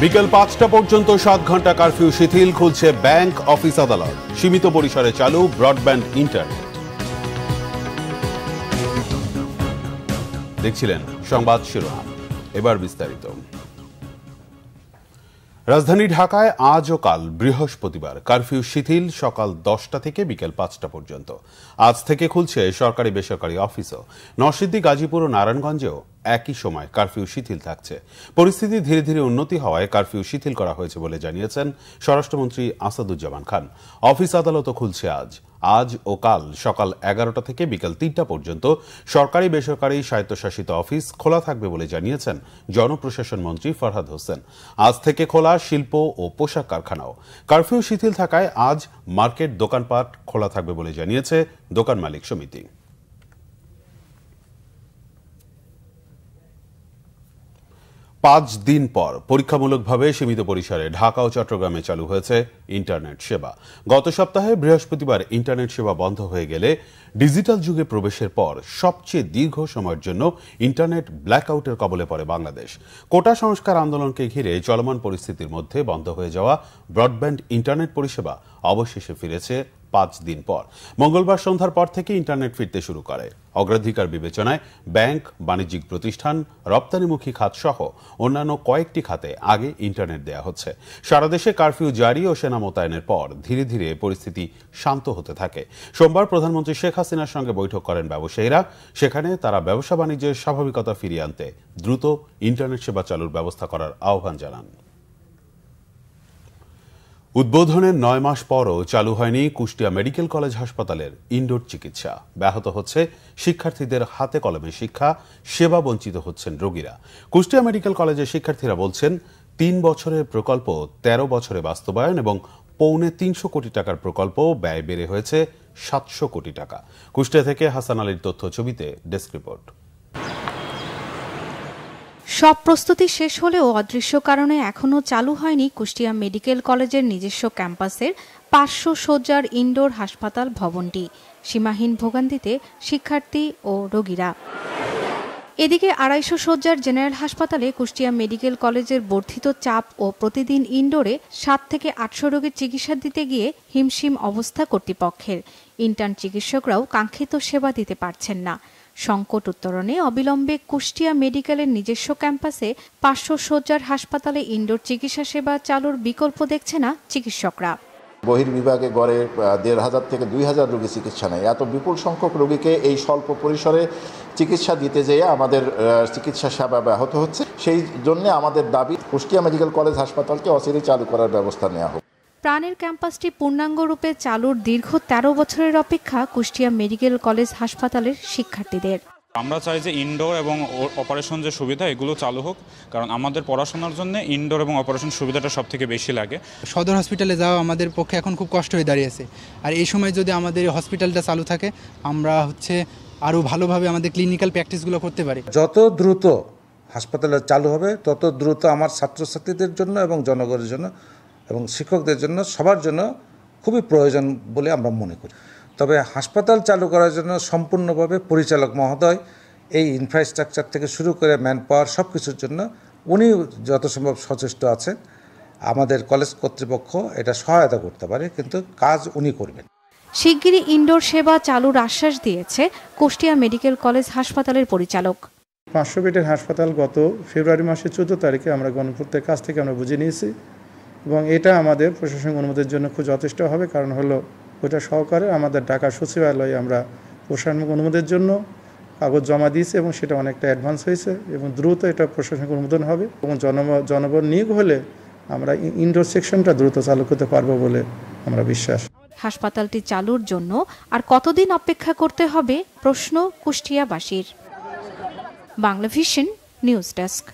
বিকেল ৫টা পর্যন্ত ৭ ঘন্টা কারফিউ শিথিল, খুলছে ব্যাংক, অফিস, আদালত। সীমিত পরিসরে চালু ব্রডব্যান্ড ইন্টারনেট। দেখছিলেন সংবাদ শিরোনাম, এবার বিস্তারিত। রাজধানী ঢাকায় আজ ও কাল বৃহস্পতিবার কারফিউ শিথিল সকাল 10টা থেকে বিকেল 5টা পর্যন্ত। আজ থেকে খুলছে সরকারি বেসরকারি অফিসও। নরসিংদী, গাজীপুর ও নারায়ণগঞ্জেও একই সময় কারফিউ শিথিল থাকছে। পরিস্থিতি ধীরে ধীরে উন্নতি হওয়ায় কারফিউ শিথিল করা হয়েছে বলে জানিয়েছেন স্বরাষ্ট্রমন্ত্রী আসাদুজ্জামান খান। অফিস আদালতও খুলছে আজ ও কাল সকাল 11টা থেকে বিকেল 3টা পর্যন্ত সরকারি বেসরকারি স্বায়ত্তশাসিত অফিস খোলা থাকবে বলে জানিয়েছেন জনপ্রশাসন মন্ত্রী ফরহাদ হোসেন। আজ থেকে খোলা শিল্প ও পোশাক কারখানাও। কারফিউ শিথিল থাকায় আজ মার্কেট, দোকানপাট খোলা থাকবে বলে জানিয়েছে দোকান মালিক সমিতি। পাঁচ দিন পর পরীক্ষামূলকভাবে সীমিত পরিসরে ঢাকা ও চট্টগ্রামে চালু হয়েছে ইন্টারনেট সেবা। গত সপ্তাহে বৃহস্পতিবার ইন্টারনেট সেবা বন্ধ হয়ে গেলে ডিজিটাল যুগে প্রবেশের পর সবচেয়ে দীর্ঘ সময়ের জন্য ইন্টারনেট ব্ল্যাকআউটের কবলে পড়ে বাংলাদেশ। কোটা সংস্কার আন্দোলনকে ঘিরে চলমান পরিস্থিতির মধ্যে বন্ধ হয়ে যাওয়া ব্রডব্যান্ড ইন্টারনেট পরিষেবা অবশেষে ফিরেছে 5 দিন পর। মঙ্গলবার সন্ধ্যার পর থেকে ইন্টারনেট ফিরতে শুরু করে। অগ্রাধিকার বিবেচনায় ব্যাংক, বাণিজ্যিক প্রতিষ্ঠান, রপ্তানিমুখী খাত সহ অন্যান্য কয়েকটি খাতে আগে ইন্টারনেট দেয়া হচ্ছে। সারা দেশে কারফিউ জারি ও সেনা মোতায়েনের পর ধীরে ধীরে পরিস্থিতি শান্ত হতে থাকে। সোমবার প্রধানমন্ত্রী শেখ হাসিনার সঙ্গে বৈঠক করেন ব্যবসায়ীরা। সেখানে তারা ব্যবসা বাণিজ্যের স্বাভাবিকতা ফিরিয়ে আনতে দ্রুত ইন্টারনেট সেবা চালুর ব্যবস্থা করার আহ্বান জানান। উদ্বোধনের 9 মাস পরও চালু হয়নি কুষ্টিয়া মেডিকেল কলেজ হাসপাতালের ইনডোর চিকিৎসা। ব্যাহত হচ্ছে শিক্ষার্থীদের হাতে কলমে শিক্ষা, সেবা বঞ্চিত হচ্ছেন রোগীরা। কুষ্টিয়া মেডিকেল কলেজের শিক্ষার্থীরা বলছেন 3 বছরের প্রকল্প 13 বছরে বাস্তবায়ন এবং 350 কোটি টাকার প্রকল্প ব্যয় বেড়ে হয়েছে 700 কোটি টাকা। কুষ্টিয়া থেকে হাসান আলীর তথ্য ছবিতে ডেস্ক রিপোর্ট। সব প্রস্তুতি শেষ হলেও অদৃশ্য কারণে এখনও চালু হয়নি কুষ্টিয়া মেডিকেল কলেজের নিজস্ব ক্যাম্পাসের 500 শয্যার ইনডোর হাসপাতাল ভবনটি। সীমাহীন ভোগান্তিতে শিক্ষার্থী ও রোগীরা। এদিকে 250 শয্যার জেনারেল হাসপাতালে কুষ্টিয়া মেডিকেল কলেজের বর্ধিত চাপ ও প্রতিদিন ইনডোরে 7 থেকে 800 রোগীর চিকিৎসা দিতে গিয়ে হিমশিম অবস্থা কর্তৃপক্ষের। ইন্টার্ন চিকিৎসকরাও কাঙ্ক্ষিত সেবা দিতে পারছেন না। সংকট উত্তরণে অবিলম্বে কুষ্টিয়া মেডিকেলের নিজস্ব ক্যাম্পাসে 500 শয্যার হাসপাতালে ইনডোর চিকিৎসা সেবা চালুর বিকল্প দেখছে না চিকিৎসকরা। বহির্বিভাগে গড়ে 1500 থেকে 2000 রোগী চিকিৎসা নেয়। এত বিপুল সংখ্যক রোগীকে এই স্বল্প পরিসরে চিকিৎসা দিতে যেয়ে আমাদের চিকিৎসা সেবা ব্যাহত হচ্ছে। সেই জন্য আমাদের দাবি কুষ্টিয়া মেডিকেল কলেজ হাসপাতালকে অচিরেই চালু করার ব্যবস্থা নেওয়া হোক। প্রাণের ক্যাম্পাসটি পূর্ণাঙ্গ রূপে চালুর দীর্ঘ 13 বছরের অপেক্ষা কুষ্টিয়া মেডিকেল কলেজ হাসপাতালের শিক্ষার্থীদের। আমরা চাই যে ইনডোর এবং অপারেশন যে সুবিধা এগুলো চালু হোক, কারণ আমাদের পড়াশোনার জন্য ইনডোর এবং অপারেশন সুবিধাটা সব থেকে বেশি লাগে। সদর হসপিটালে যাওয়া আমাদের পক্ষে এখন খুব কষ্ট হয়ে দাঁড়িয়েছে। আর এই সময় যদি আমাদের হসপিটালটা চালু থাকে, আমরা আরও ভালোভাবে আমাদের ক্লিনিক্যাল প্র্যাকটিসগুলো করতে পারি। যত দ্রুত হাসপাতালে চালু হবে তত দ্রুত আমার ছাত্রছাত্রীদের জন্য এবং জনগণের জন্য এবং শিক্ষকদের জন্য সবার জন্য খুবই প্রয়োজন বলে আমরা মনে করি। তবে হাসপাতাল চালু করার জন্য সম্পূর্ণভাবে পরিচালক মহোদয় এই ইনফ্রাস্ট্রাকচার থেকে শুরু করে ম্যান পাওয়ার সব কিছুর জন্য উনি যত সম্ভব সচেষ্ট আছেন। আমাদের কলেজ কর্তৃপক্ষ এটা সহায়তা করতে পারে, কিন্তু কাজ উনি করবেন। শিগগিরই ইনডোর সেবা চালুর আশ্বাস দিয়েছে কুষ্টিয়া মেডিকেল কলেজ হাসপাতালের পরিচালক। 500 বেডের হাসপাতাল গত ফেব্রুয়ারি মাসের 14 তারিখে আমরা গণপূর্তের কাছ থেকে আমরা বুঝে নিয়েছি এবং এটা আমাদের প্রশাসনিক অনুমতির জন্য খুব যথেষ্ট হবে। কারণ হলো ওইটা সহকারে আমাদের ঢাকা সচিবালয়ে আমরা প্রশাসনিক অনুমোদনের জন্য কাগজ জমা দিয়েছি এবং সেটা অনেকটা অ্যাডভান্স হয়েছে এবং দ্রুত এটা প্রশাসনিক অনুমোদন হবে এবং জনবল নিয়োগ হলে আমরা ইনডোর সেকশনটা দ্রুত চালু করতে পারবো বলে আমরা বিশ্বাস। হাসপাতালটি চালুর জন্য আর কতদিন অপেক্ষা করতে হবে প্রশ্ন কুষ্টিয়াবাসীর। Bangla vision news desk.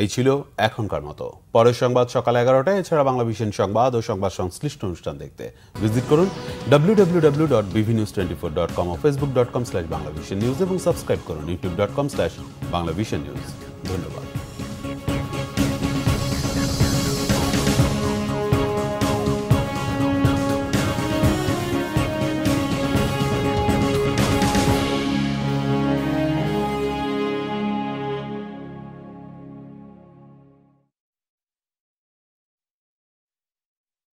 এই ছিল এখনকার মতো। পরের সংবাদ সকাল 11টায়। এছাড়া বাংলা ভিশন সংবাদ ও সংবাদ সংশ্লিষ্ট অনুষ্ঠান দেখতে ভিজিট করুন www.bvnews24.com ও facebook.com/banglavisionnews এবং সাবস্ক্রাইব করুন youtube.com/banglavisionnews। ধন্যবাদ।